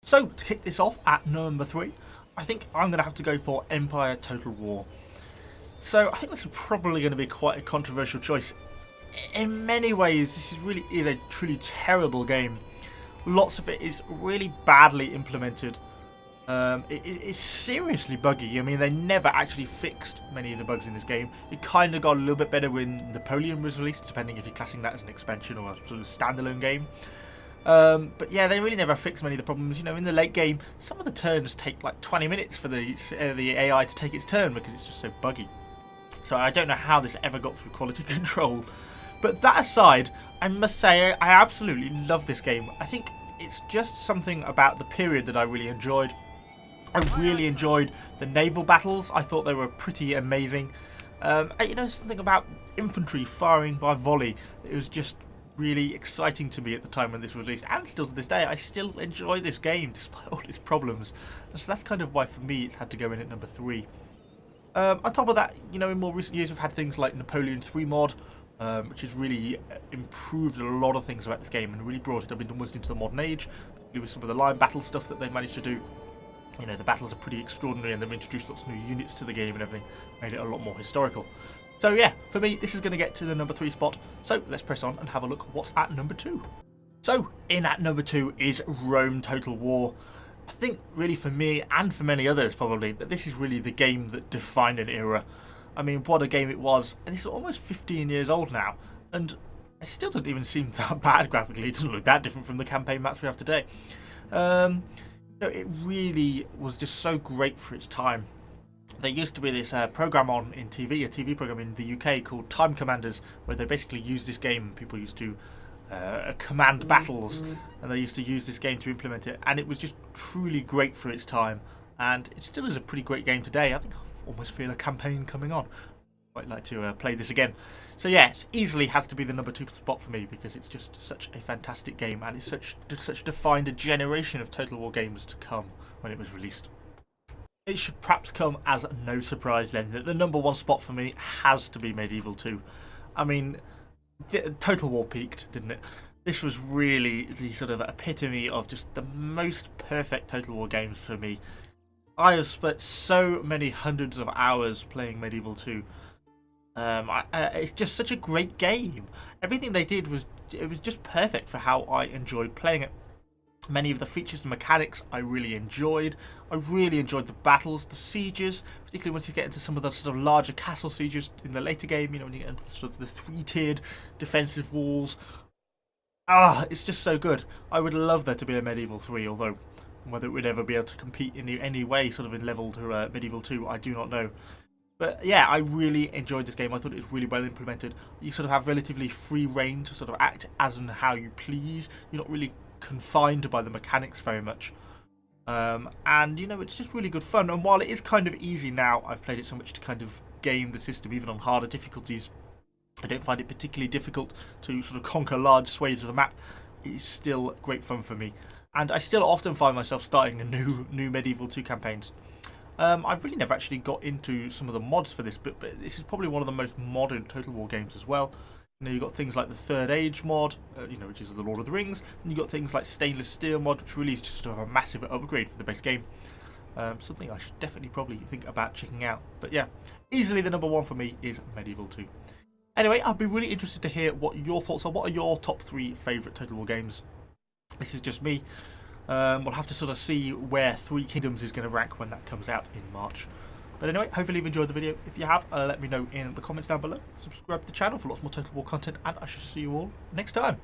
So, to kick this off at number 3, I think I'm going to have to go for Empire Total War. So, I think this is probably going to be quite a controversial choice. In many ways, this really is a truly terrible game. Lots of it is really badly implemented. It's seriously buggy. I mean, they never actually fixed many of the bugs in this game. It kind of got a little bit better when Napoleon was released, depending if you're classing that as an expansion or a sort of standalone game. But yeah, they really never fixed many of the problems. You know, in the late game, some of the turns take like 20 minutes for the AI to take its turn because it's just so buggy. So I don't know how this ever got through quality control. But that aside, I must say I absolutely love this game. I think it's just something about the period that I really enjoyed. I really enjoyed the naval battles. I thought they were pretty amazing. You know, something about infantry firing by volley. It was just really exciting to me at the time when this was released, and still to this day I still enjoy this game despite all its problems. So that's kind of why for me it's had to go in at number 3. On top of that, you know, in more recent years we've had things like Napoleon 3 mod, which has really improved a lot of things about this game and really brought it up almost into the modern age, particularly with some of the line battle stuff that they've managed to do. You know, the battles are pretty extraordinary and they've introduced lots of new units to the game and everything, made it a lot more historical. So yeah, for me, this is going to get to the number 3 spot. So let's press on and have a look at what's at number 2. So in at number 2 is Rome Total War. I think really for me and for many others probably that this is really the game that defined an era. I mean, what a game it was. And it's almost 15 years old now. And it still doesn't even seem that bad graphically. It doesn't look that different from the campaign maps we have today. It really was just so great for its time. There used to be this program on in TV, a TV program in the UK called Time Commanders, where they basically used this game. People used to command battles, and they used to use this game to implement it. And it was just truly great for its time. And it still is a pretty great game today. I think I almost feel a campaign coming on. I'd like to play this again. So yeah, it easily has to be the number 2 spot for me because it's just such a fantastic game, and it's such defined a generation of Total War games to come when it was released. It should perhaps come as no surprise then that the number 1 spot for me has to be Medieval 2. I mean, Total War peaked, didn't it? This was really the sort of epitome of just the most perfect Total War games for me. I have spent so many hundreds of hours playing Medieval 2. It's just such a great game. Everything they did was just perfect for how I enjoyed playing it. Many of the features and mechanics I really enjoyed. I really enjoyed the battles, the sieges, particularly once you get into some of the sort of larger castle sieges in the later game. You know, when you get into sort of the 3-tiered defensive walls. It's just so good. I would love there to be a Medieval 3, although whether it would ever be able to compete in any way, sort of in level to Medieval 2, I do not know. But yeah, I really enjoyed this game. I thought it was really well implemented. You sort of have relatively free reign to sort of act as and how you please. You're not really confined by the mechanics very much. And, you know, it's just really good fun. And while it is kind of easy now, I've played it so much to kind of game the system, even on harder difficulties. I don't find it particularly difficult to sort of conquer large swathes of the map. It's still great fun for me. And I still often find myself starting a new Medieval 2 campaigns. I've really never actually got into some of the mods for this, but this is probably one of the most modern Total War games as well. You know, you've got things like the Third Age mod, you know, which is the Lord of the Rings, and you've got things like Stainless Steel mod, which really is just sort of a massive upgrade for the base game. Something I should definitely probably think about checking out. But yeah, easily the number 1 for me is Medieval 2. Anyway, I'd be really interested to hear what your thoughts are. What are your top 3 favourite Total War games? This is just me. We'll have to sort of see where 3 Kingdoms is going to rank when that comes out in March. But anyway, hopefully you've enjoyed the video. If you have, let me know in the comments down below. Subscribe to the channel for lots more Total War content, and I shall see you all next time.